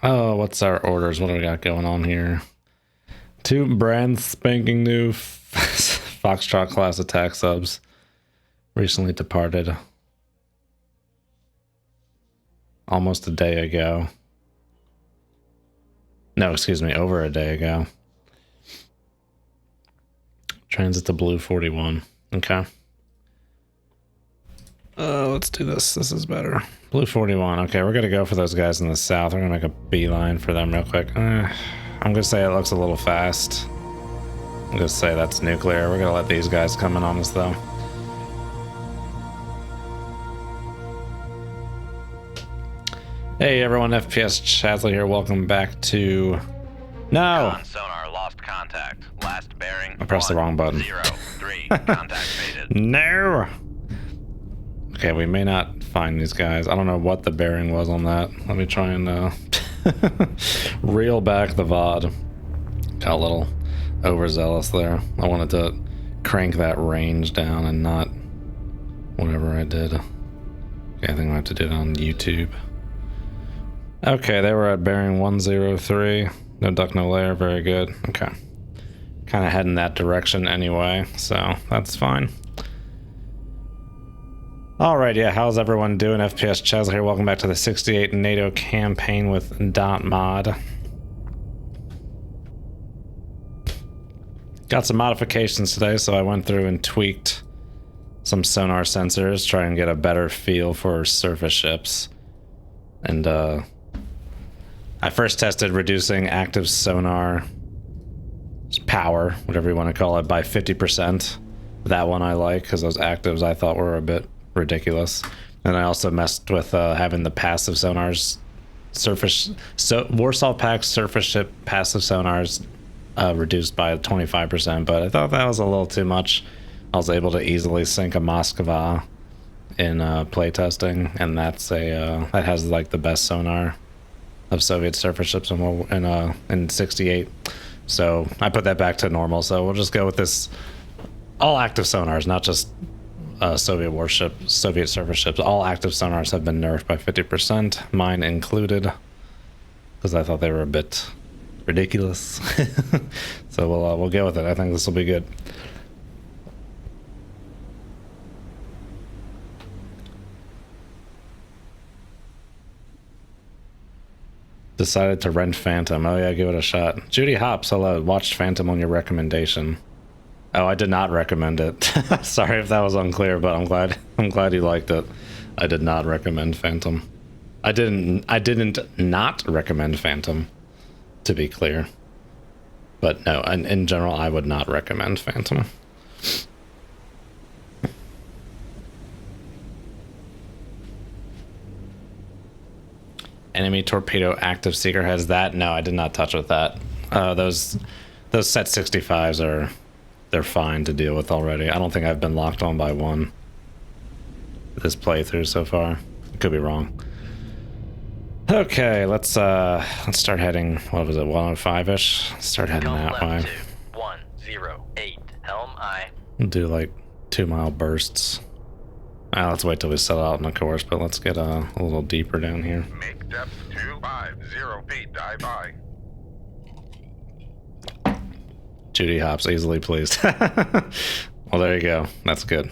Oh, what's our orders? What do we got going on here? 2 brand spanking new Foxtrot class attack subs recently departed almost a day ago. No, excuse me, over a day ago. Transit to Blue 41. Okay. Let's do this. This is better. Blue 41. Okay, we're gonna go for those guys in the south. We're gonna make a beeline for them real quick. I'm gonna say it looks a little fast. I'm gonna say that's nuclear. We're gonna let these guys come in on us though. Hey everyone, FPS Chadley here. Welcome back to... No! Sonar lost contact. Last bearing. I pressed the wrong button. 03. Contact faded. No! Okay, we may not find these guys. I don't know what the bearing was on that. Let me try and reel back the VOD. Got a little overzealous there. I wanted to crank that range down and not whatever I did. Okay, I think I have to do it on YouTube. Okay, they were at bearing 103. No duck, no layer. Very good. Okay. Kind of heading that direction anyway, so that's fine. Alright, yeah, how's everyone doing? FPS Chaz here. Welcome back to the 68 NATO campaign with .mod. Got some modifications today, so I went through and tweaked some sonar sensors, try and get a better feel for surface ships. And I first tested reducing active sonar power, whatever you want to call it, by 50%. That one I like, because those actives I thought were a bit ridiculous. And I also messed with having the passive sonars, Warsaw Pack surface ship passive sonars reduced by 25%, but I thought that was a little too much. I was able to easily sink a Moskva in playtesting, and that's a that has like the best sonar of Soviet surface ships in 68. So I put that back to normal. So we'll just go with this all active sonars, not just Soviet surface ships. All active sonars have been nerfed by 50%, mine included, because I thought they were a bit ridiculous. So we'll go with it. I think this will be good. Decided to rent Phantom. Oh yeah, give it a shot. Judy Hops, hello. Watched Phantom on your recommendation. Oh, I did not recommend it. Sorry if that was unclear, but I'm glad you liked it. I did not recommend Phantom. I didn't not recommend Phantom, to be clear. But no, in general, I would not recommend Phantom. Enemy torpedo active seeker has that. No, I did not touch with that. Those set 65s they're fine to deal with already. I don't think I've been locked on by one this playthrough so far. Could be wrong. Okay, let's start heading. What was it, 105-ish? Start heading that way. 108 helm I. We'll do like 2-mile bursts. Let's wait till we settle out in the course, but let's get a little deeper down here. Make depth 250 feet, dive by. Judy Hops, easily pleased. Well, there you go. That's good.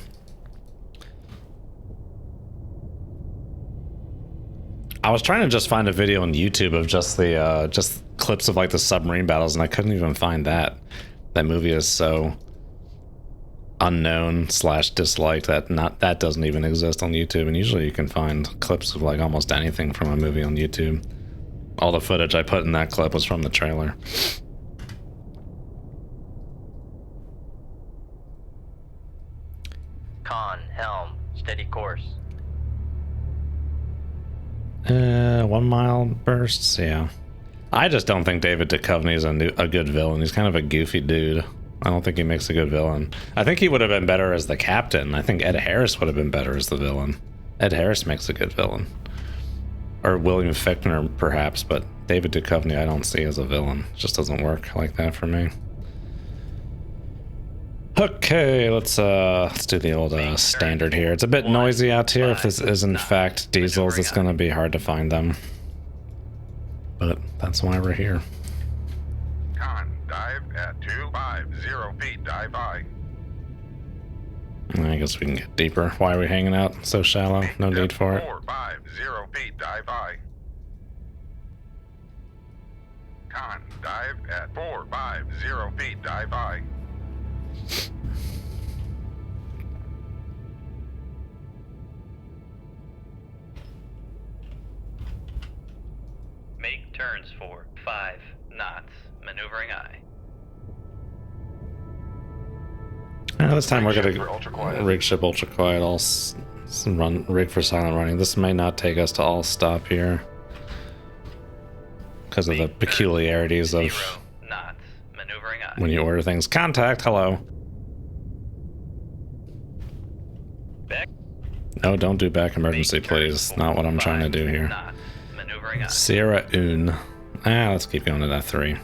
I was trying to just find a video on YouTube of just the just clips of like the submarine battles, and I couldn't even find that. That movie is so unknown / disliked that doesn't even exist on YouTube, and usually you can find clips of like almost anything from a movie on YouTube. All the footage I put in that clip was from the trailer. Con, helm, steady course. 1-mile bursts, yeah. I just don't think David Duchovny is a good villain. He's kind of a goofy dude. I don't think he makes a good villain. I think he would have been better as the captain. I think Ed Harris would have been better as the villain. Ed Harris makes a good villain. Or William Fichtner, perhaps, but David Duchovny I don't see as a villain. It just doesn't work like that for me. Okay, let's do the old standard here. It's a bit noisy out here. If this is in fact diesels, it's going to be hard to find them. But that's why we're here. Con, dive at 250 feet, dive by. I guess we can get deeper. Why are we hanging out so shallow? No need for it. 450 feet, dive by. Con, dive at 450 feet, dive by. Make turns for 5 knots. Maneuvering aye. This time we're Rig ship gonna for ultra quiet. rig ship ultra quiet. Run rig for silent running. This may not take us to all stop here because of the peculiarities of 0 knots. Maneuvering aye. when you order things. Contact. Hello. Back. No, don't do back emergency, Make turns please. for Not what I'm trying to 5 do here. knots. Maneuvering aye. Sierra Un. Let's keep going to that 3.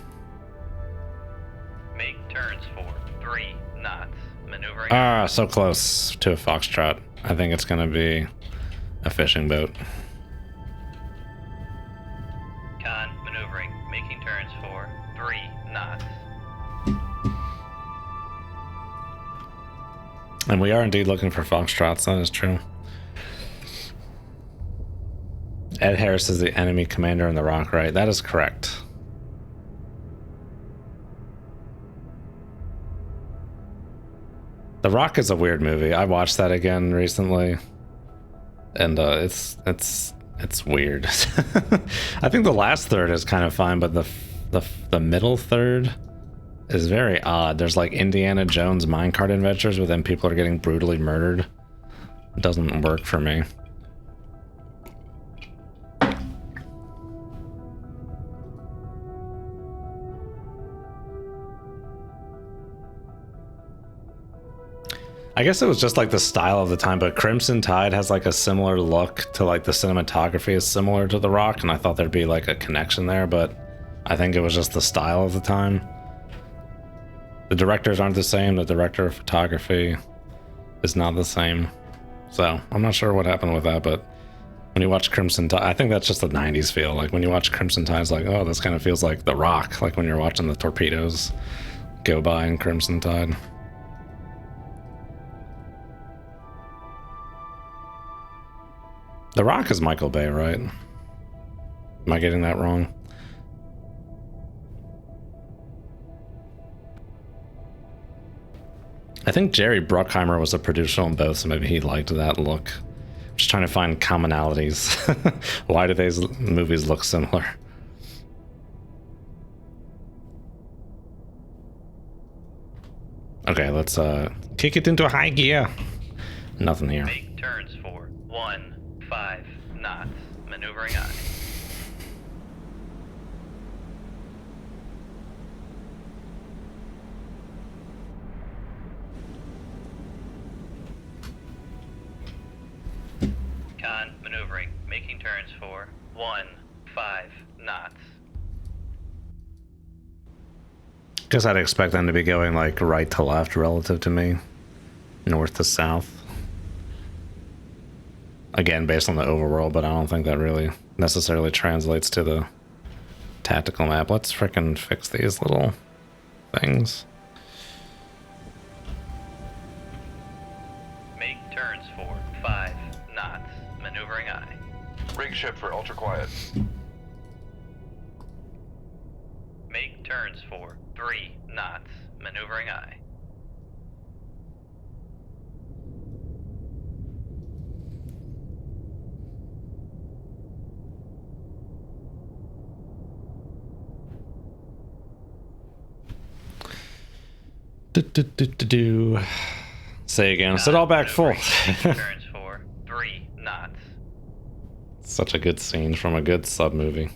Make turns for 3 knots. Maneuvering aye. So close to a foxtrot. I think it's gonna be a fishing boat. Con maneuvering. Making turns for 3 knots. And we are indeed looking for foxtrots. That is true. Ed Harris is the enemy commander in the Rock, right? That is correct. The Rock is a weird movie. I watched that again recently, and it's weird. I think the last third is kind of fine, but the middle third is very odd. There's like Indiana Jones minecart adventures, but then people are getting brutally murdered. It doesn't work for me. I guess it was just like the style of the time, but Crimson Tide has like a similar look to like the cinematography is similar to The Rock, and I thought there'd be like a connection there, but I think it was just the style of the time. The directors aren't the same, the director of photography is not the same. So I'm not sure what happened with that, but when you watch Crimson Tide, I think that's just the 90s feel. Like when you watch Crimson Tide, it's like, oh, this kind of feels like The Rock, like when you're watching the torpedoes go by in Crimson Tide. The Rock is Michael Bay, right? Am I getting that wrong? I think Jerry Bruckheimer was a producer on both, so maybe he liked that look. Just trying to find commonalities. Why do these movies look similar? Okay, let's kick it into high gear. Nothing here. Make turns for 15 knots. Maneuvering aye. Con maneuvering. Making turns for 15 knots. Guess I'd expect them to be going like right to left relative to me. North to south. Again, based on the overworld, but I don't think that really necessarily translates to the tactical map. Let's frickin' fix these little things. Make turns for 5 knots. Maneuvering aye. Rig ship for ultra quiet. Make turns for 3 knots. Maneuvering aye. Do. Say again. Sit all back full. Turns for 3 knots. Such a good scene from a good sub movie.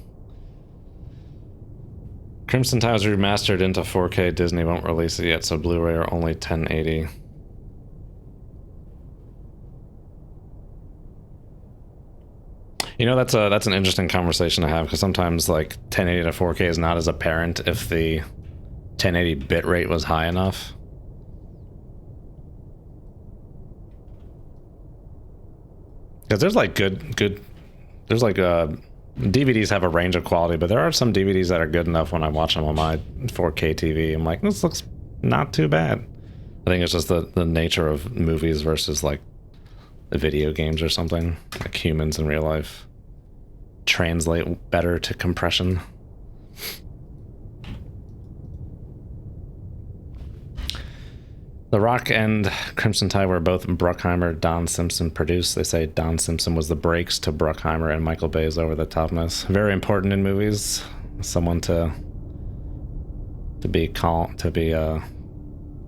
Crimson Tide was remastered into 4K. Disney won't release it yet, so Blu-ray are only 1080. You know, that's an interesting conversation to have, because sometimes like 1080 to 4K is not as apparent if the 1080 bitrate was high enough. Because there's like good there's like DVDs have a range of quality, but there are some DVDs that are good enough when I watch them on my 4K TV. I'm like, this looks not too bad. I think it's just the nature of movies versus like the video games or something. Like humans in real life translate better to compression. The Rock and Crimson Tide were both Bruckheimer, Don Simpson produced. They say Don Simpson was the brakes to Bruckheimer and Michael Bay's over the topness. Very important in movies. Someone to be calm, to be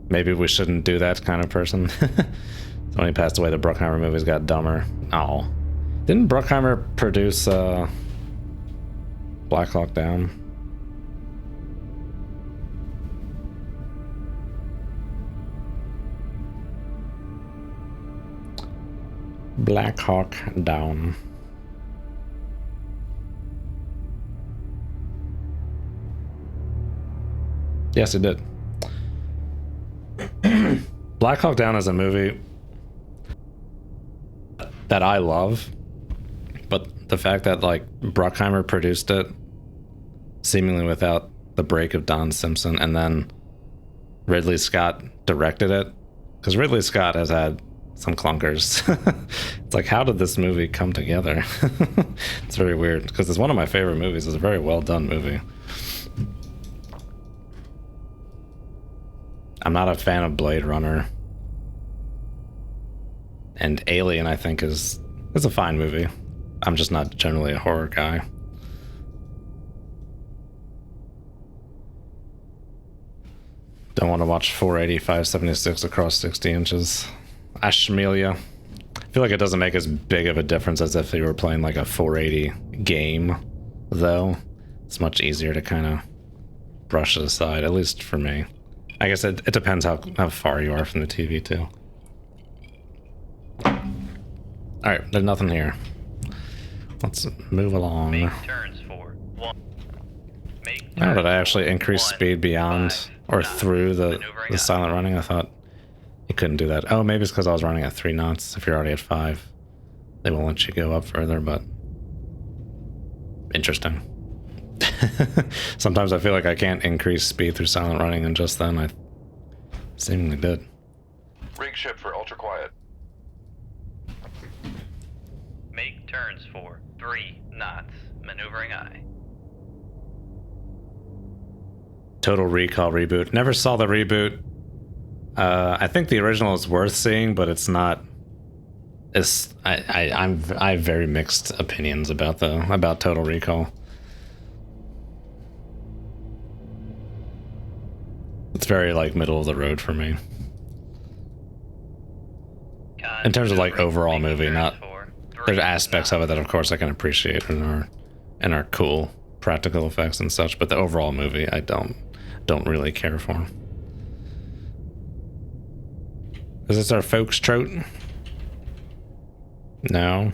maybe we shouldn't do that kind of person. So when he passed away, the Bruckheimer movies got dumber. Oh, didn't Bruckheimer produce Black Hawk Down? Black Hawk Down. Yes, it did. Black Hawk Down is a movie that I love, but the fact that like Bruckheimer produced it seemingly without the break of Don Simpson, and then Ridley Scott directed it, because Ridley Scott has had some clunkers. It's like, how did this movie come together? It's very weird, because it's one of my favorite movies. It's a very well done movie. I'm not a fan of Blade Runner, and Alien I think is a fine movie. I'm just not generally a horror guy. Don't want to watch 480 576 across 60 inches. Ashmelia. I feel like it doesn't make as big of a difference as if you were playing like a 480 game, though. It's much easier to kind of brush it aside, at least for me. I guess it depends how far you are from the TV, too. Alright, there's nothing here. Let's move along. Make turns for 1. Oh, did I actually increase speed beyond or through the silent running? I thought you couldn't do that. Oh, maybe it's because I was running at 3 knots. If you're already at 5, they won't let you go up further, but interesting. Sometimes I feel like I can't increase speed through silent running, and just then I seemingly did. Rig ship for ultra quiet. Make turns for 3 knots. Maneuvering aye. Total Recall reboot. Never saw the reboot. I think the original is worth seeing, but it's not. I have very mixed opinions about Total Recall. It's very like middle of the road for me. In terms of like overall movie, not there's aspects of it that of course I can appreciate and are cool, practical effects and such, but the overall movie I don't really care for. Is this our foxtrot? No.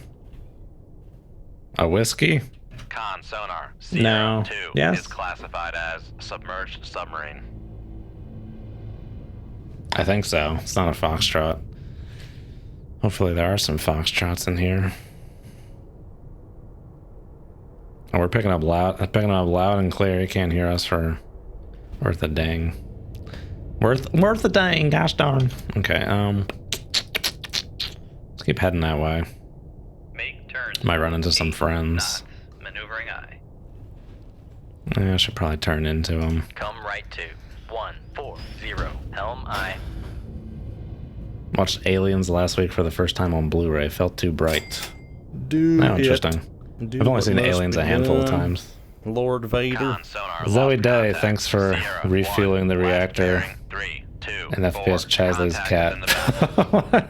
A whiskey? Con sonar. No. CR2 Yes. is classified as submerged submarine. I think so. It's not a foxtrot. Hopefully there are some foxtrots in here. Oh, we're picking up loud and clear. You can't hear us for worth a dang. Worth a dang, gosh darn. Okay, let's keep heading that way. Make turns. Might run into some friends. Knots. Maneuvering aye. Yeah, I should probably turn into them. Come right to 140. Helm aye. Watched Aliens last week for the first time on Blu-ray. Felt too bright. Do Oh, it. interesting. Do I've only what seen must Aliens be a handful of done. times. Lord Vader. Con sonar. Zoe lost Day, contact. thanks for Sierra refueling 1, the left reactor. bearing, 3, 2, And FPS 4. Chasley's Contact in the back. cat.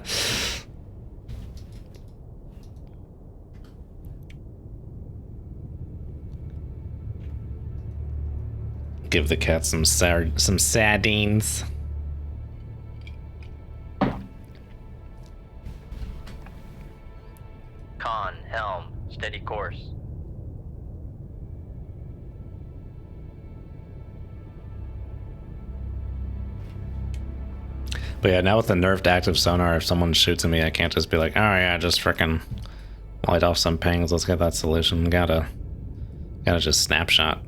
Give the cat some sardines. Con helm. Steady course. But yeah, now with the nerfed active sonar, if someone shoots at me, I can't just be like, oh yeah, just frickin' light off some pings, let's get that solution. Gotta Kind of just snapshot.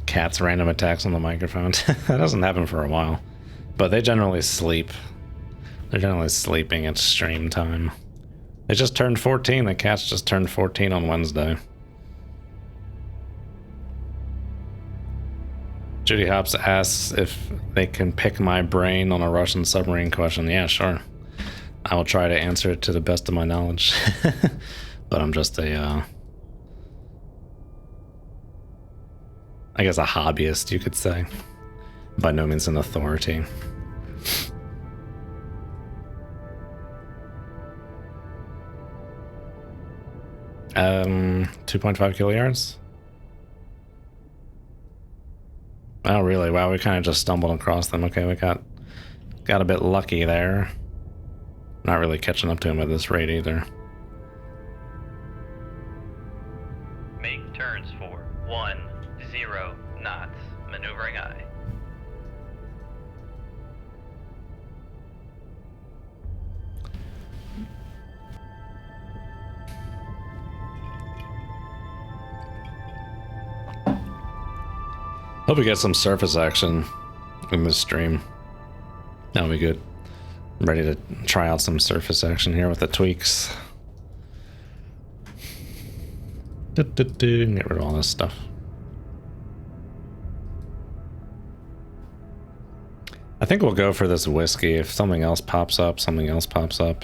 Cats random attacks on the microphone. That doesn't happen for a while. But they generally sleep. They're generally sleeping at stream time. They just turned 14. The cats just turned 14 on Wednesday. Judy Hops asks if they can pick my brain on a Russian submarine question. Yeah, sure. I will try to answer it to the best of my knowledge. But I'm just a, I guess a hobbyist, you could say. By no means an authority. 2.5 kilojars. Oh, really? Wow, we kind of just stumbled across them. Okay, we got a bit lucky there. Not really catching up to him at this rate either. Make turns for 10 knots. Maneuvering eye. Hope we get some surface action in this stream. That'll be good. I'm ready to try out some surface action here with the tweaks. Get rid of all this stuff. I think we'll go for this whiskey. If something else pops up, something else pops up.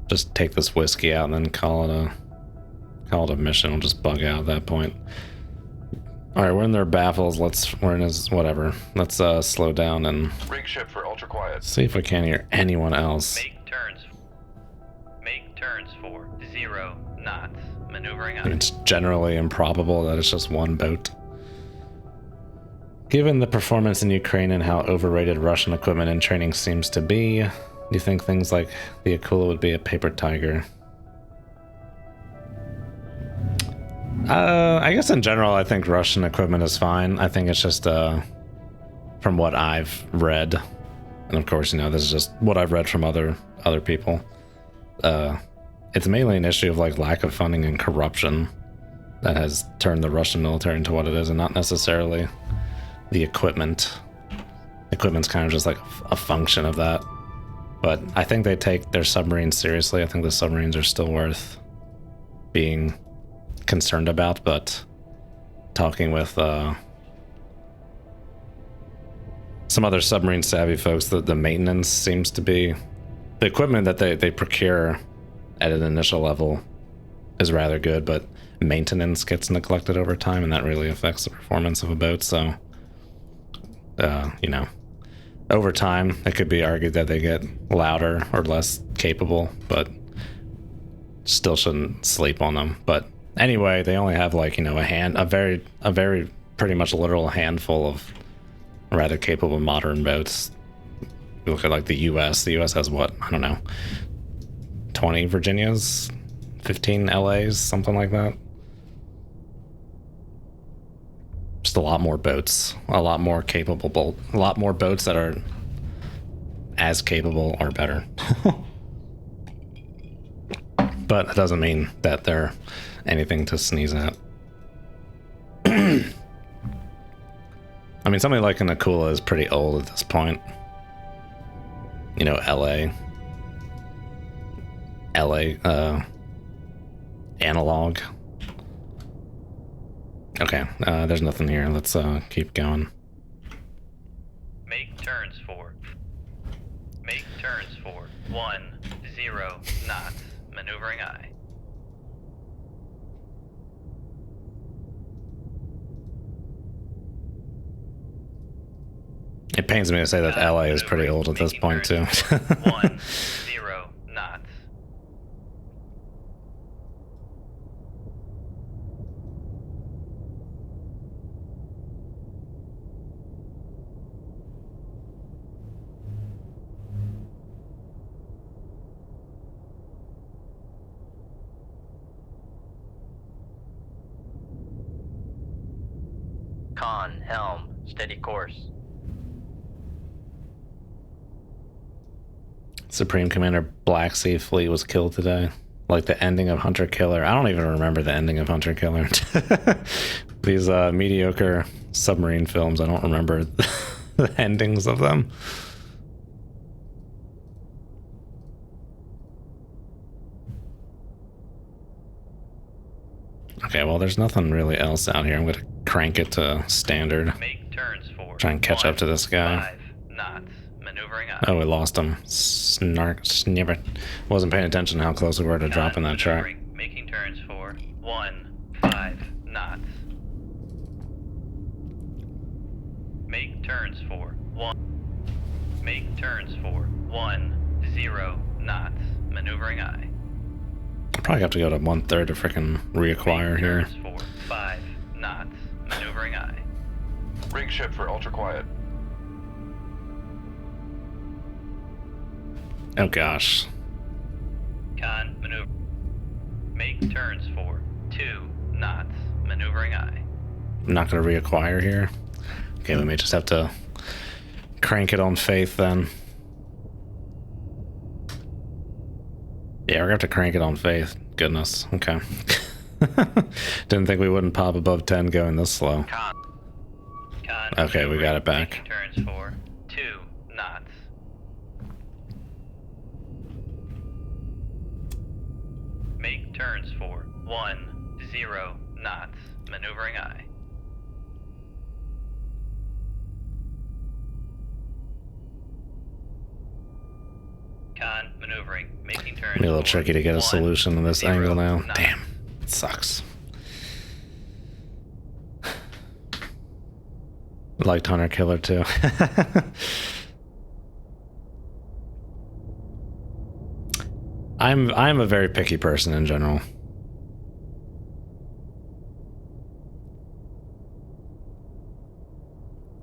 Just take this whiskey out and then call it a mission. We'll just bug out at that point. All right, we're in their baffles. We're in his whatever. Let's slow down and Rig ship for ultra quiet. see if we can't hear anyone else. Make turns for 0 knots. Maneuvering eye. It's generally improbable that it's just one boat. Given the performance in Ukraine and how overrated Russian equipment and training seems to be, do you think things like the Akula would be a paper tiger? I guess in general, I think Russian equipment is fine. I think it's just, from what I've read, and of course, you know, this is just what I've read from other people. It's mainly an issue of like lack of funding and corruption that has turned the Russian military into what it is, and not necessarily the equipment. Equipment's kind of just like a function of that. But I think they take their submarines seriously. I think the submarines are still worth being concerned about, but talking with some other submarine savvy folks, the maintenance seems to be the equipment that they procure at an initial level is rather good, but maintenance gets neglected over time, and that really affects the performance of a boat. So you know, over time it could be argued that they get louder or less capable, but still shouldn't sleep on them. But anyway, they only have like, you know, a very pretty much literal handful of rather capable modern boats. You look at like the US has what, I don't know, 20 Virginias, 15 LAs, something like that. Just a lot more boats, a lot more capable a lot more boats that are as capable or better. But it doesn't mean that they're anything to sneeze at. I mean, something like an Akula is pretty old at this point. You know, LA, analog. Okay, there's nothing here. Let's keep going. Make turns for 10 knots. Maneuvering eye. It pains me to say that LA is pretty old at this point too. 10 knots. Con, helm, steady course. Supreme Commander Black Sea Fleet was killed today. Like the ending of Hunter Killer. I don't even remember the ending of Hunter Killer. These mediocre submarine films, I don't remember the endings of them. Okay, well, there's nothing really else out here. I'm going to crank it to standard. Make turns for Try and catch up to this guy. 5 knots. Maneuvering up. Oh, we lost him. Snibber. Wasn't paying attention to how close we were to dropping that track. Maneuvering. Making turns for 5 knots. Make turns for 1. Make turns for 0 knots. Maneuvering aye. I'll probably have to go to 1/3 to frickin' reacquire here. Turns for 5 knots. Maneuvering aye. Rig ship for ultra quiet. Oh gosh. Con maneuver. Make turns for 2 knots. Maneuvering aye. I'm not going to reacquire here. Okay, we may just have to crank it on faith then. Yeah, we're going to have to crank it on faith. Goodness. Okay. Didn't think we wouldn't pop above 10 going this slow. Con Okay, we got it back. Making turns for 2 knots. Make turns for 0 knots. Maneuvering aye. Con maneuvering. Making turns. Be a little for tricky to get a 1 solution in this 0 angle now. knots. Damn. It sucks. Liked Hunter Killer too. I'm a very picky person in general.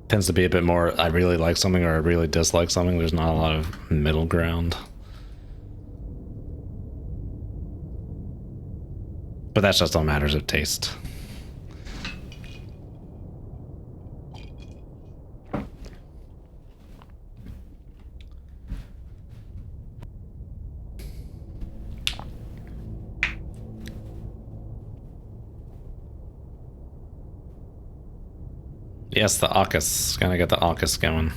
Tends to be a bit more I really like something or I really dislike something. There's not a lot of middle ground. But that's just all matters of taste. Yes, the AUKUS. Gonna get the AUKUS going.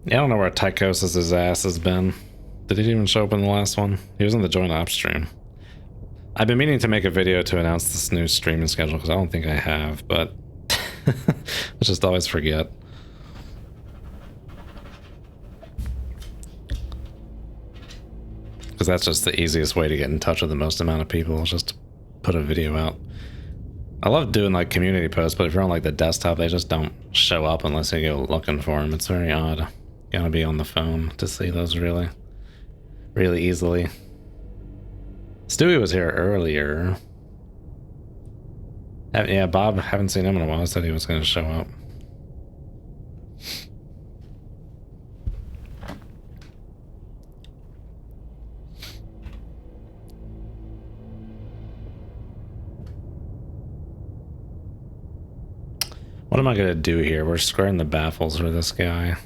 Yeah, I don't know where Tychosis' ass has been. Did he even show up in the last one? He was in the joint ops stream. I've been meaning to make a video to announce this new streaming schedule because I don't think I have, but I just always forget. Because that's just the easiest way to get in touch with the most amount of people, is just to put a video out. I love doing like community posts, but if you're on like the desktop, they just don't show up unless you go looking for them. It's very odd. You gotta be on the phone to see those really easily. Stewie was here earlier. Yeah, Bob, haven't seen him in a while. Said he was gonna show up. What am I gonna do here? We're squaring the baffles for this guy.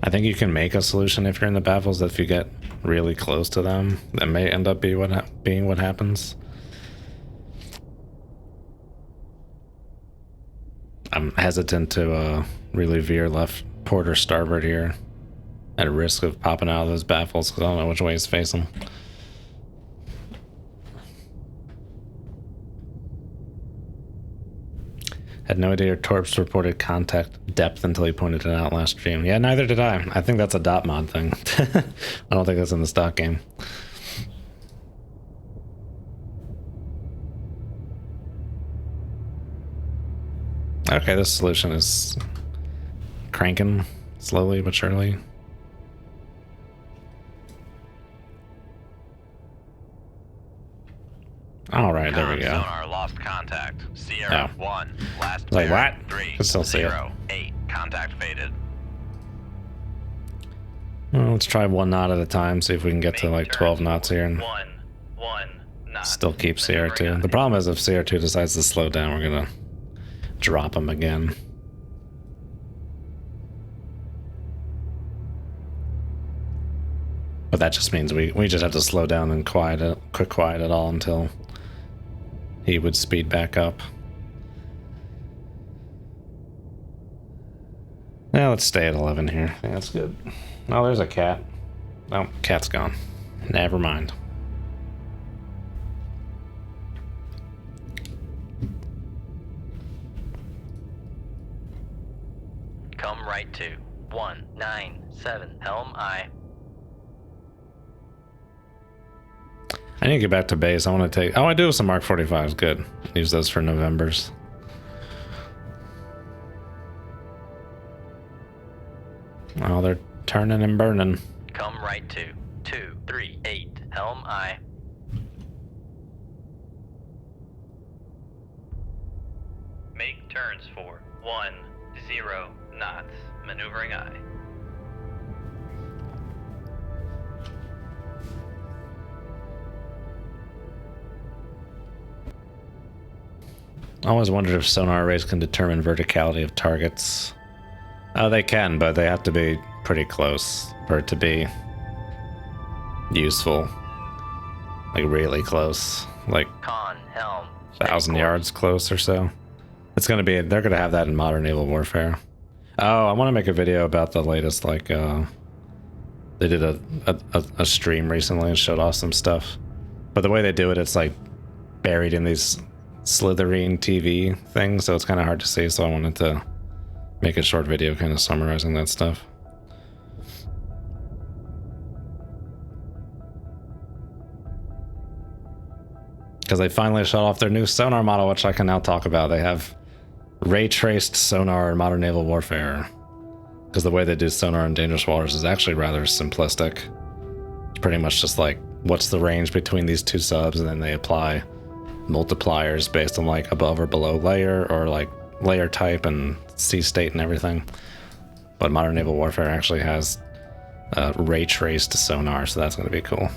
I think you can make a solution if you're in the baffles. If you get really close to them, that may end up being what happens. I'm hesitant to really veer left port or starboard here, at a risk of popping out of those baffles because I don't know which way he's facing. Had no idea Torps reported contact depth until he pointed it out last stream. Yeah, neither did I. I think that's a dot mod thing. I don't think that's in the stock game. Okay, this solution is cranking slowly but surely. All right, there we go. Sonar lost contact. Sierra 1. Last Like what? 3 Can still see it. 0 8. Contact faded. Well, let's try 1 knot at a time, see if we can get to like 12 knots here and One knot. still keep Maneuvering CR2. eye. The problem is if CR2 decides to slow down, we're gonna drop him again. But that just means we just have to slow down and quiet it all until he would speed back up. Yeah, let's stay at 11 here. I think that's good. Oh, there's a cat. Oh, cat's gone. Never mind. Come right to 197. Helm I. I need to get back to base. I want to take... Oh, I do have some Mark 45s. Good. Use those for Novembers. Oh, they're turning and burning. Come right to 238. Helm I. Make turns for 10 knots. Maneuvering eye. I always wondered if sonar arrays can determine verticality of targets. Oh, they can, but they have to be pretty close for it to be useful. Like really close. Like Con helm. 1,000 yards close or so. It's gonna be... They're gonna have that in modern naval warfare. Oh, I want to make a video about the latest, like, they did a stream recently and showed off some stuff. But the way they do it, it's like buried in these slithering TV things, so it's kind of hard to see, so I wanted to make a short video kind of summarizing that stuff. Because they finally shut off their new sonar model, which I can now talk about. They have ray-traced sonar in modern naval warfare. Because the way they do sonar in dangerous waters is actually rather simplistic. It's pretty much just like, what's the range between these two subs, and then they apply multipliers based on like above or below layer, or like layer type and sea state and everything. But modern naval warfare actually has ray-traced sonar, so that's going to be cool.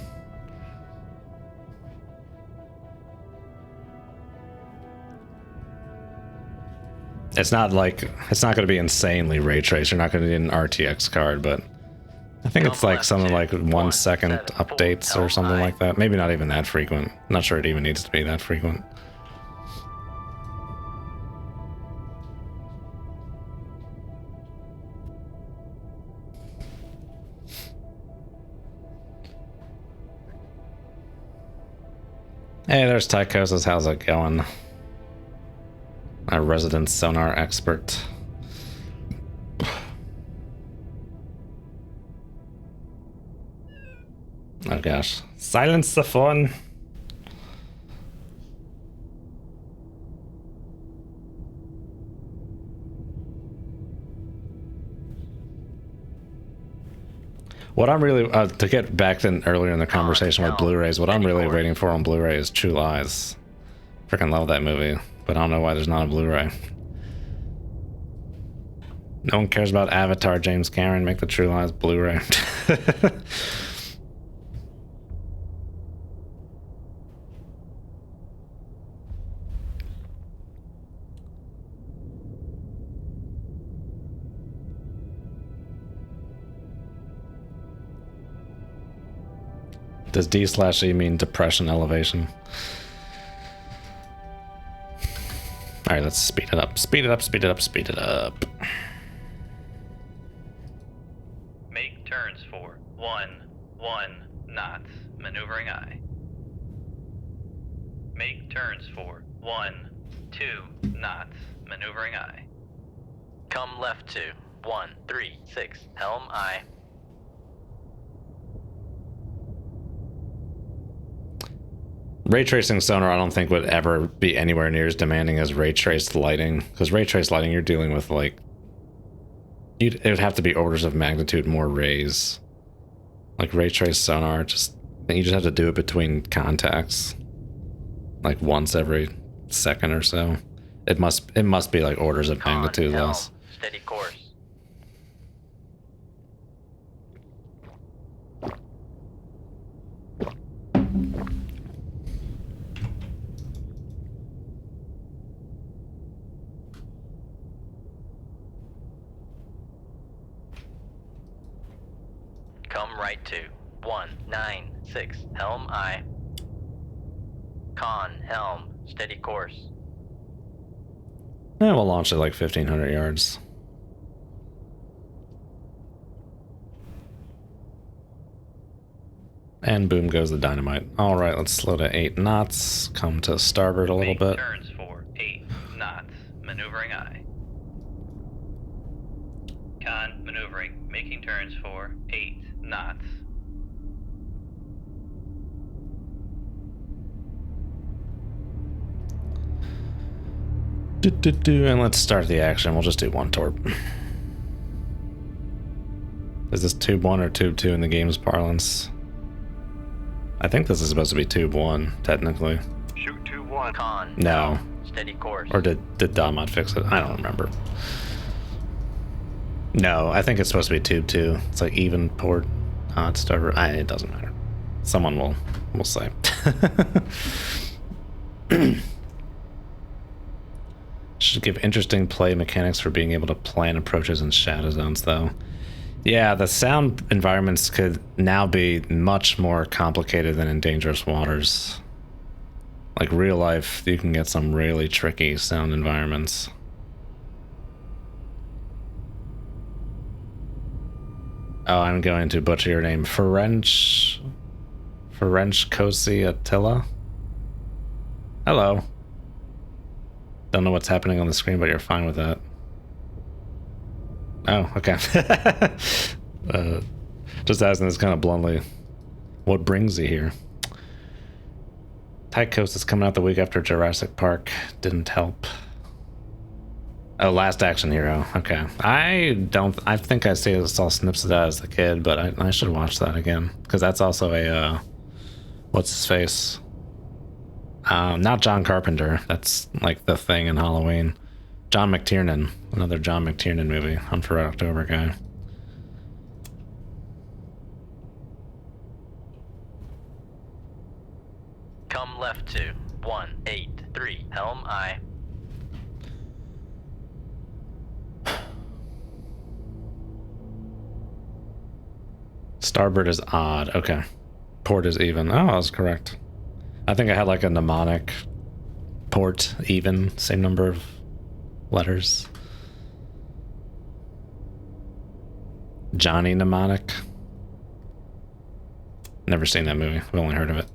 It's not like, it's not going to be insanely ray traced. You're not going to need an RTX card, but I think it's like something like 1 second updates or something like that. Maybe not even that frequent. Not sure it even needs to be that frequent. Hey, there's Tychosis. How's it going? A resident sonar expert. Oh gosh. Silence the phone. What I'm really, to get back to earlier in the conversation with Blu-rays, what I'm really waiting for on Blu-ray is True Lies. Freaking love that movie, but I don't know why there's not a Blu-ray. No one cares about Avatar, James Cameron. Make the True Lies Blu-ray. Does D/E mean depression elevation? Alright, let's speed it up. Speed it up, speed it up, speed it up. Make turns for 1 knots. Maneuvering eye. Make turns for 2 knots. Maneuvering eye. Come left to 136. Helm I. Ray tracing sonar I don't think would ever be anywhere near as demanding as ray traced lighting, because ray traced lighting you're dealing with like, it would have to be orders of magnitude more rays. Like ray traced sonar, you just have to do it between contacts, like once every second or so. It must be like orders of magnitude less. Steady course. right 2. 196. Helm I. Con, helm, steady course. Yeah, we'll launch at like 1,500 yards. And boom goes the dynamite. All right, let's slow to 8 knots. Come to starboard a little bit. Turns for 8 knots. Maneuvering aye. Con, maneuvering. Making turns for 8 knots. And let's start the action. We'll just do 1 torp. Is this tube 1 or tube 2 in the game's parlance? I think this is supposed to be tube 1, technically. Shoot 2-1. Con, No. steady course. Or did Damat fix it? I don't remember. No, I think it's supposed to be tube 2. It's like even port. It's starboard. It doesn't matter. Someone will say. Should give interesting play mechanics for being able to plan approaches in shadow zones, though. Yeah, the sound environments could now be much more complicated than in dangerous waters. Like real life, you can get some really tricky sound environments. Oh, I'm going to butcher your name. Ferenc Kosi Attila? Hello. Don't know what's happening on the screen, but you're fine with that. Oh, okay. Just asking this kind of bluntly. What brings you here? Tight Coast is coming out the week after Jurassic Park. Didn't help. Oh, Last Action Hero. Okay. I think I saw snips of that as a kid, but I should watch that again. Because that's also a, what's his face? Not John Carpenter. That's like the thing in Halloween. John McTiernan. Another John McTiernan movie. Hunt for Red October guy. Come left 2. 183. Helm I. Starboard is odd. Okay. Port is even. Oh, I was correct. I think I had like a mnemonic. Port, even. Same number of letters. Johnny Mnemonic. Never seen that movie. I've only heard of it.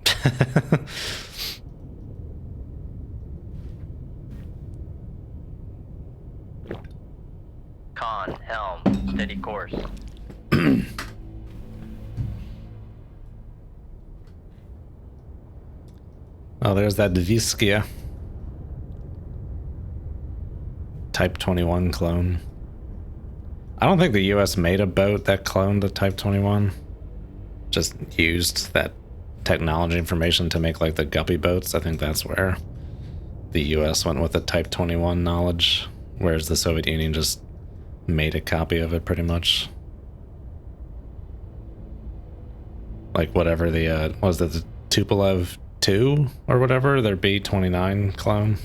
Con, helm, steady course. Oh, there's that Viskia. Type 21 clone. I don't think the US made a boat that cloned the Type 21. Just used that technology information to make like the guppy boats. I think that's where the US went with the Type 21 knowledge, whereas the Soviet Union just made a copy of it pretty much. Like whatever the, was it the Tupolev 2 or whatever, their B-29 clone.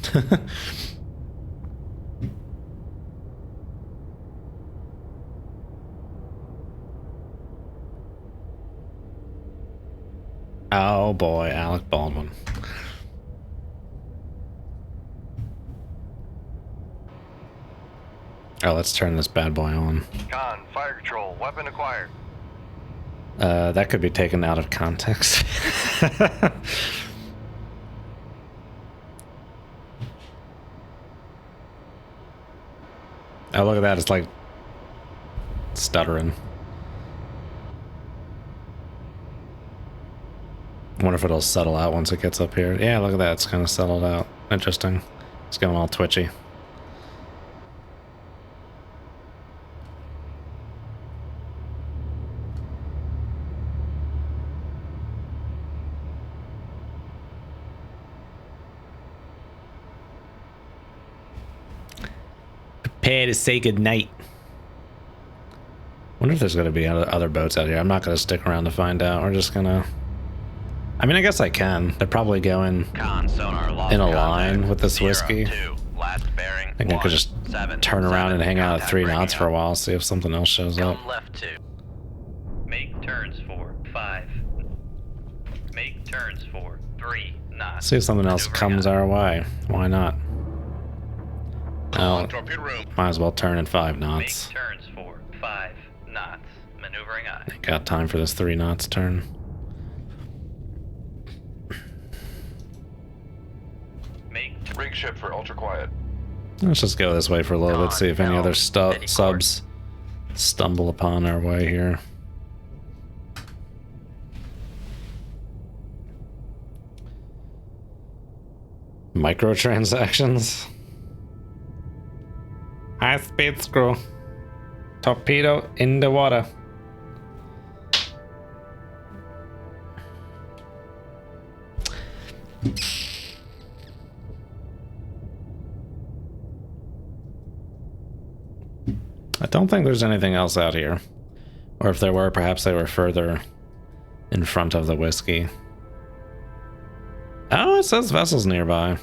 Oh boy, Alec Baldwin. Oh, let's turn this bad boy on. Con, fire control, weapon acquired. That could be taken out of context. Oh, look at that, it's like stuttering. Wonder if it'll settle out once it gets up here. Yeah, look at that, it's kind of settled out. Interesting. It's going all twitchy. Prepare to say goodnight. Wonder if there's going to be other boats out here. I'm not going to stick around to find out. We're just going to... I mean, I guess I can. They're probably going Con, sonar, lost in a contact. line with this whiskey. 02, last bearing. I think I could just turn around and hang out at 3 knots for a while, see if something else shows up. Come left 2. Make Make turns for 5. Make turns for 3 knots. See if something else Maneuvering comes aye. our way. Why not? Oh, Torpedo room. might as well turn in 5 Make knots. turns for 5 knots. Maneuvering aye. Got time for this 3 knots turn. Make Rig ship for ultra quiet. Let's just go this way for a little bit, see if any other Steady subs stumble upon our way here. Microtransactions. High speed screw. Torpedo in the water. I don't think there's anything else out here. Or if there were, perhaps they were further in front of the whiskey. Oh, it says vessels nearby.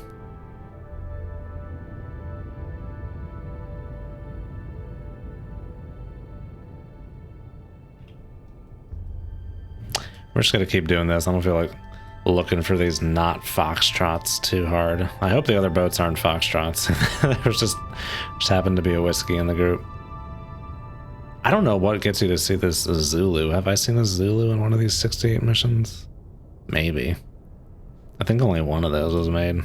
We're just gonna keep doing this. I don't feel like looking for these not foxtrots too hard. I hope the other boats aren't foxtrots. There's just happened to be a whiskey in the group. I don't know what gets you to see this Zulu. Have I seen a Zulu in one of these 68 missions? Maybe. I think only one of those was made.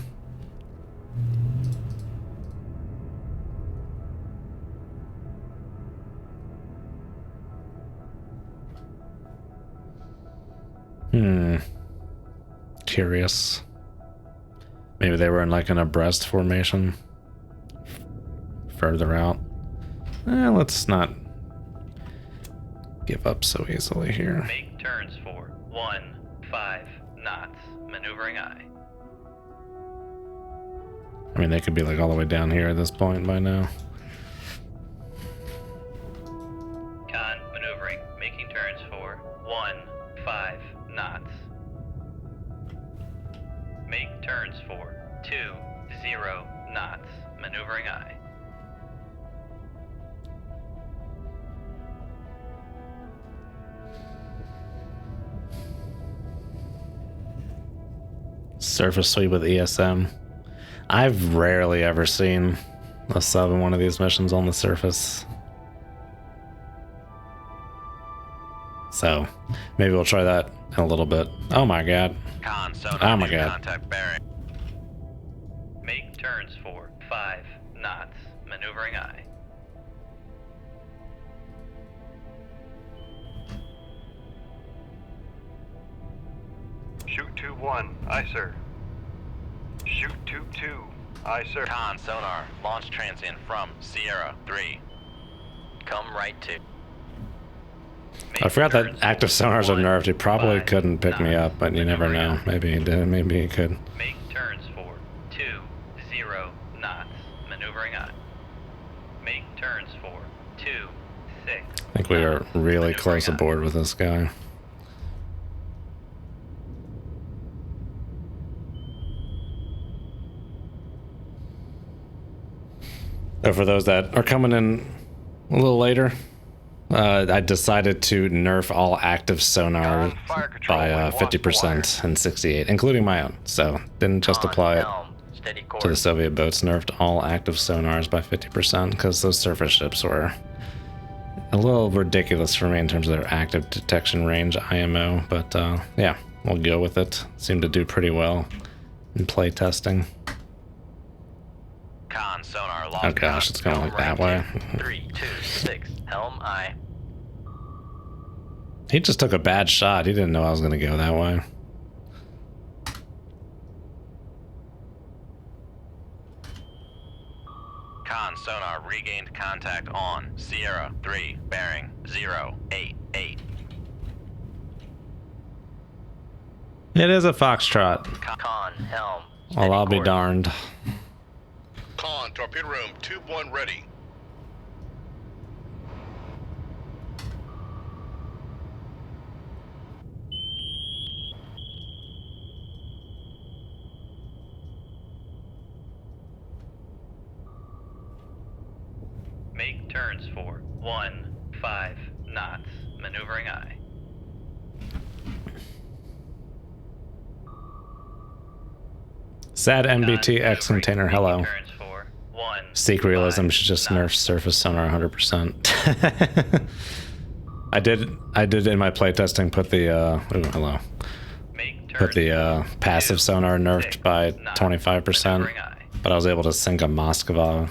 Curious. Maybe they were in like an abreast formation. Further out. Let's not give up so easily here. Make turns for 15 knots. Maneuvering aye. I mean, they could be like all the way down here at this point by now. Con maneuvering. Making turns for 15 knots. Make turns for 20 knots. Maneuvering aye. Surface sweep with ESM. I've rarely ever seen a sub in one of these missions on the surface. So maybe we'll try that in a little bit. Oh my god. Con, sonar, Oh my new god. contact bearing. Make turns for 5 knots. Maneuvering aye. Shoot 2-1, aye sir. Shoot 2-2, aye sir. Con, sonar, launch transient from Sierra 3. Come right to. I forgot that active sonars are nerfed. He probably couldn't pick me up, but you never know. Maybe he did, maybe he could. Make turns for 20 knots. Maneuvering aye. Make turns for 26. I think we were really close aboard with this guy. So for those that are coming in a little later, I decided to nerf all active sonar Fire control, by we lost 50% in 68, including my own. So didn't just Con, apply it helm, steady course. to the Soviet boats, nerfed all active sonars by 50% because those surface ships were a little ridiculous for me in terms of their active detection range IMO. But yeah, we'll go with it. Seemed to do pretty well in play testing. Con, sonar, lost. Oh gosh, it's going like that way. 3, 2, 6. Helm aye. He just took a bad shot. He didn't know I was going to go that way. Con, sonar, regained contact on Sierra 3, bearing 088. It is a foxtrot. Con, helm. Well, steady I'll be course. darned. Con, torpedo room, tube 1 ready. Make turns for 15 knots. Maneuvering aye. Sad MBT X container, hello. Making turns for 1. Seek realism 5 should just knots. nerf surface sonar 100%. I did in my playtesting put the hello. Make turns Put the passive 2, sonar nerfed 6 by knots. 25%, Maneuvering eye. but I was able to sink a Moskva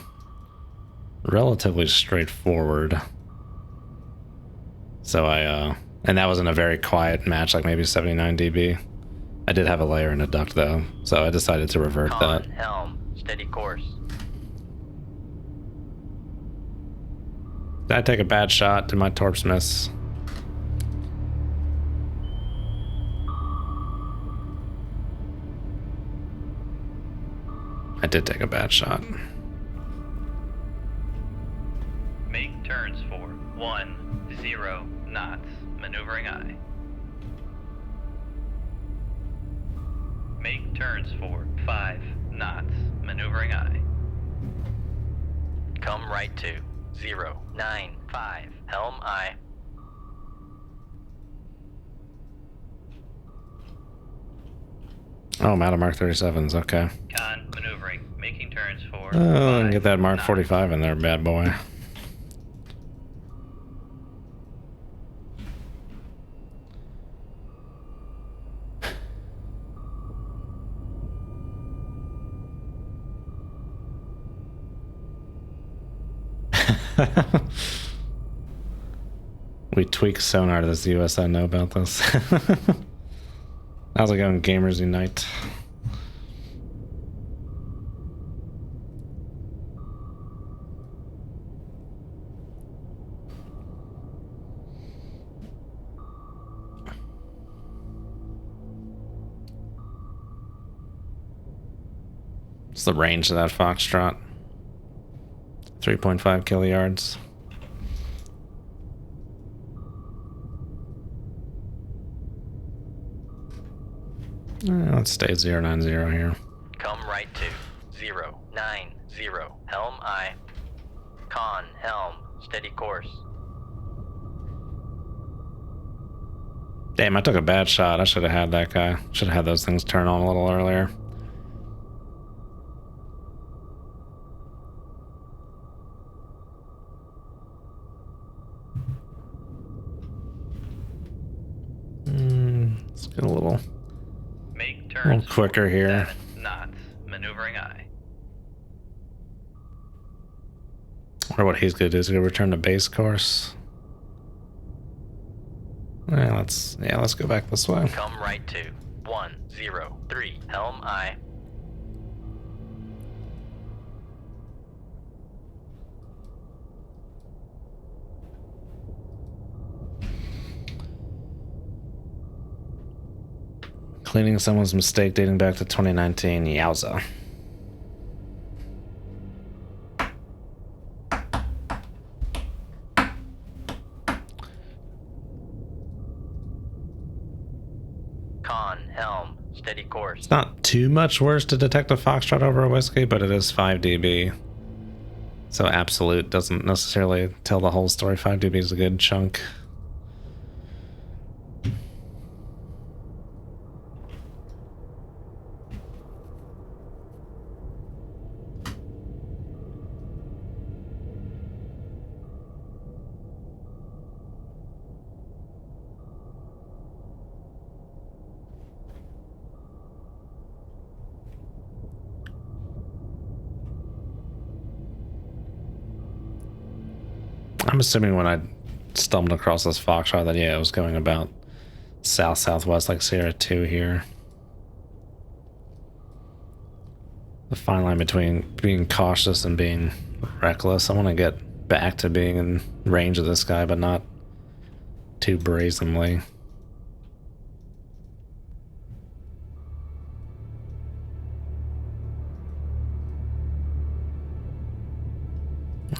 relatively straightforward. So and that was in a very quiet match, like maybe 79 dB. I did have a layer and a duct though, so I decided to revert that. Helm, steady course. Did I take a bad shot? Did my torps miss? I did take a bad shot. Make turns for 1, 0 knots. Maneuvering eye. Make turns for 5 knots. Maneuvering eye. Come right to 095. Helm eye. Oh, I'm out of Mark 37s, okay. Con maneuvering. Making turns for Oh, and 5 get that Mark knots. 45 in there, bad boy. We tweak sonar. Does the USN know about this? How's it going, Gamers Unite? What's the range of that Foxtrot? 3.5 kiluyards. Let's stay 090 here. Come right to 090. Helm eye. Con helm. Steady course. Damn, I took a bad shot. I should have had that guy. Should have had those things turn on a little earlier. Let's get a little Turns quicker here. 7 knots. Maneuvering eye. Wonder what he's gonna do. Is he gonna return to base course? Yeah, let's go back this way. Come right to 103. Helm eye. Cleaning someone's mistake dating back to 2019. Yowza. Con helm. Steady course. It's not too much worse to detect a Foxtrot over a whiskey, but it is 5 dB. So absolute doesn't necessarily tell the whole story. 5 dB is a good chunk. I'm assuming when I stumbled across this Foxtrot that, yeah, it was going about south-southwest, like Sierra 2 here. The fine line between being cautious and being reckless. I want to get back to being in range of this guy, but not too brazenly.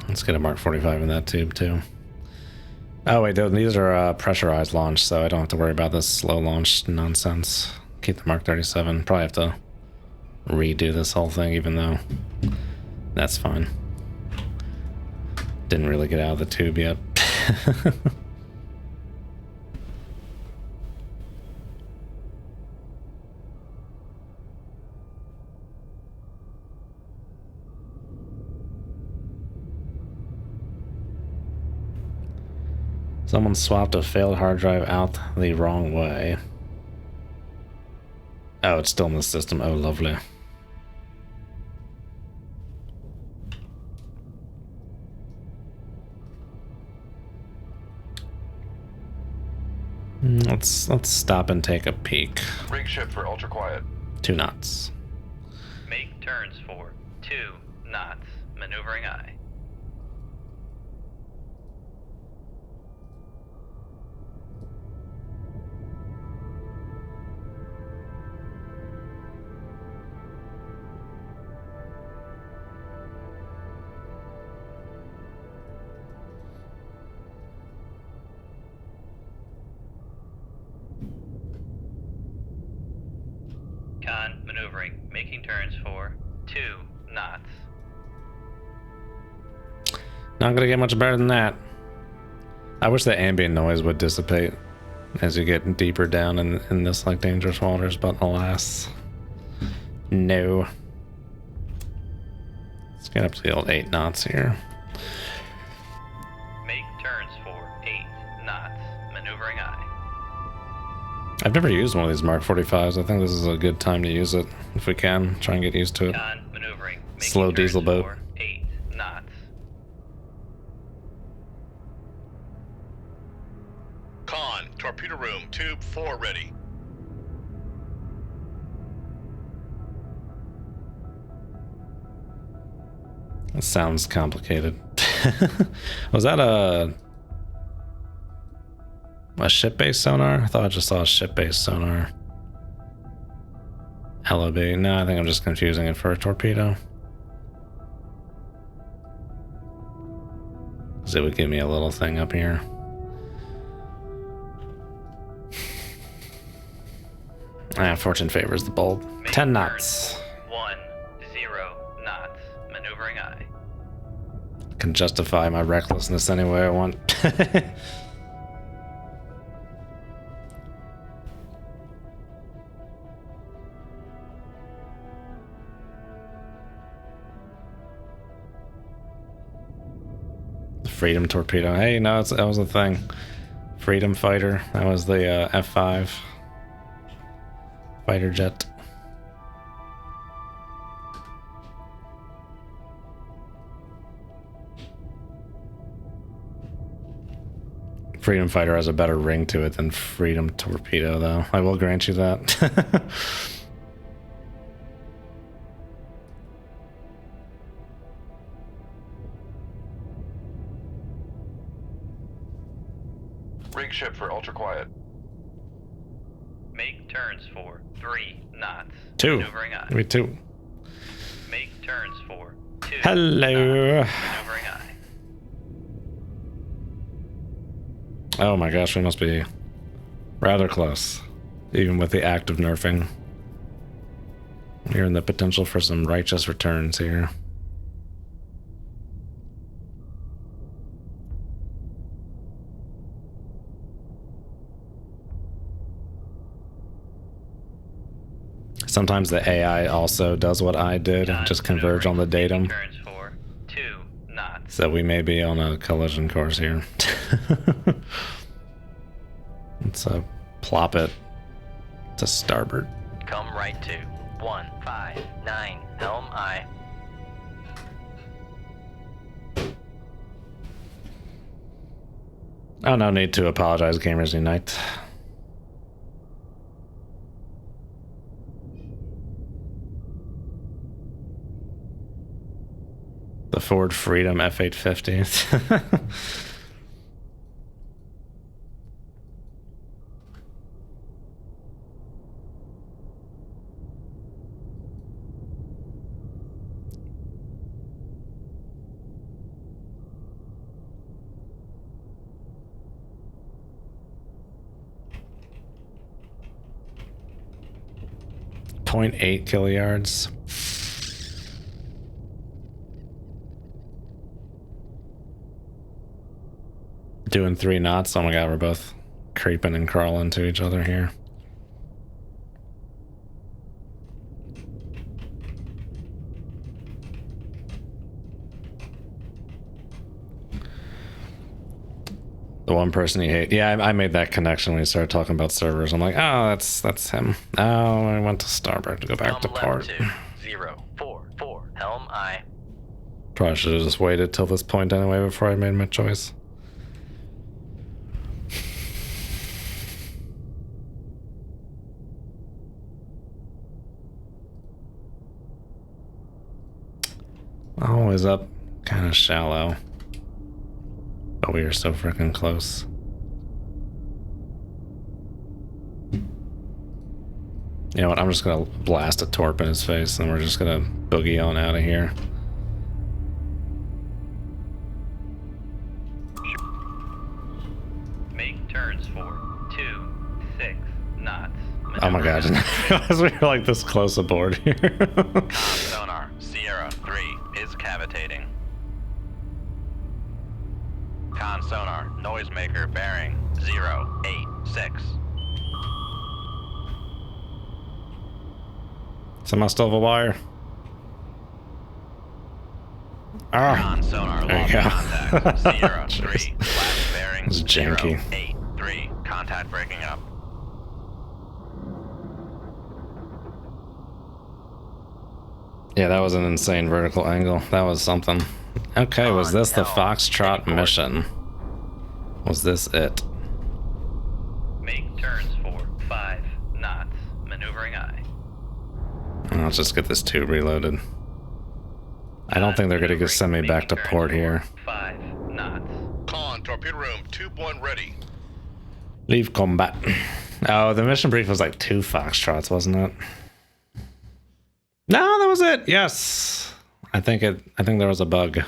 Let's get a Mark 45 in that tube too. Oh wait, these are pressurized launch, so I don't have to worry about this slow launch nonsense. Keep the Mark 37. Probably have to redo this whole thing, even though that's fine. Didn't really get out of the tube yet. Someone swapped a failed hard drive out the wrong way. Oh, it's still in the system. Oh, lovely. Let's stop and take a peek. Rig ship for ultra quiet. 2 knots. Make turns for 2 knots. Maneuvering aye. Con maneuvering, making turns for 2 knots. Not gonna get much better than that. I wish the ambient noise would dissipate as you get deeper down in this like dangerous waters, but alas, no. Let's get up to the old 8 knots here. Make turns for 8 knots. Maneuvering aye. I've never used one of these Mark 45s. I think this is a good time to use it if we can. Try and get used to it. Con maneuvering, making Slow turns diesel boat. for 8 knots. Con, torpedo room, tube 4 ready. It sounds complicated. Was that a ship-based sonar? I thought I just saw a ship-based sonar. LOB. No, I think I'm just confusing it for a torpedo. Because it would give me a little thing up here. Fortune favors the bold. Make 10 turns knots. for 10 knots. Maneuvering aye. Can justify my recklessness any way I want. Freedom torpedo. Hey, no, that was a thing. Freedom fighter. That was the F5 fighter jet. Freedom fighter has a better ring to it than Freedom torpedo, though. I will grant you that. Rig ship for ultra quiet. Make turns for 3 knots. 2. Maneuvering aye. Give me 2. Make turns for 2 Hello. knots. Maneuvering aye. Oh my gosh, we must be rather close. Even with the act of nerfing. We're in the potential for some righteous returns here. Sometimes the AI also does what I did and just converge on the datum. Turns for 2 knots. So we may be on a collision course here. Let's plop it to starboard. Come right to 159, helm aye. Oh, no need to apologize, Gamers Unite. The Ford Freedom F850. .8 kiluyards. Doing 3 knots. Oh my god, we're both creeping and crawling to each other here. The one person you hate. Yeah, I made that connection when you started talking about servers. I'm like, oh, that's him. Oh, I went to starboard to go back to port. 044. Helm I. Probably should have just waited till this point anyway before I made my choice. Always up, kind of shallow. But we are so freaking close. You know what? I'm just gonna blast a torp in his face, and we're just gonna boogie on out of here. Make turns for 26 knots. Oh my god! We were like this close aboard here. Sonar, Sierra 3 is cavitating. Con sonar, noisemaker bearing 086. Somehow still have a wire. Ah, Con sonar, there you lost go. contact. Sierra Jeez. 3, last bearing It's janky. 083. Contact breaking up. Yeah, that was an insane vertical angle. That was something. Okay, was this the Foxtrot mission? Was this it? Make turns for 5 knots. Maneuvering aye. Let's just get this tube reloaded. I don't think they're gonna send me back to port here. 5 knots. Con, torpedo room, tube 1 ready. Leave combat. Oh, the mission brief was like 2 Foxtrots, wasn't it? No, that was it. Yes. I think there was a bug.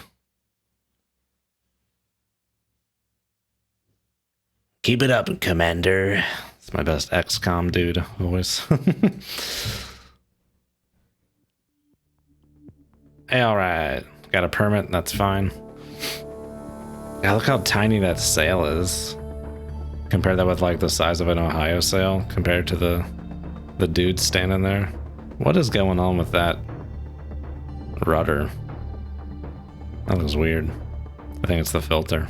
Keep it up, Commander. It's my best XCOM dude voice. Hey, all right. Got a permit. That's fine. Yeah, look how tiny that sail is. Compare that with like the size of an Ohio sail compared to the dude standing there. What is going on with that rudder? That looks weird. I think it's the filter.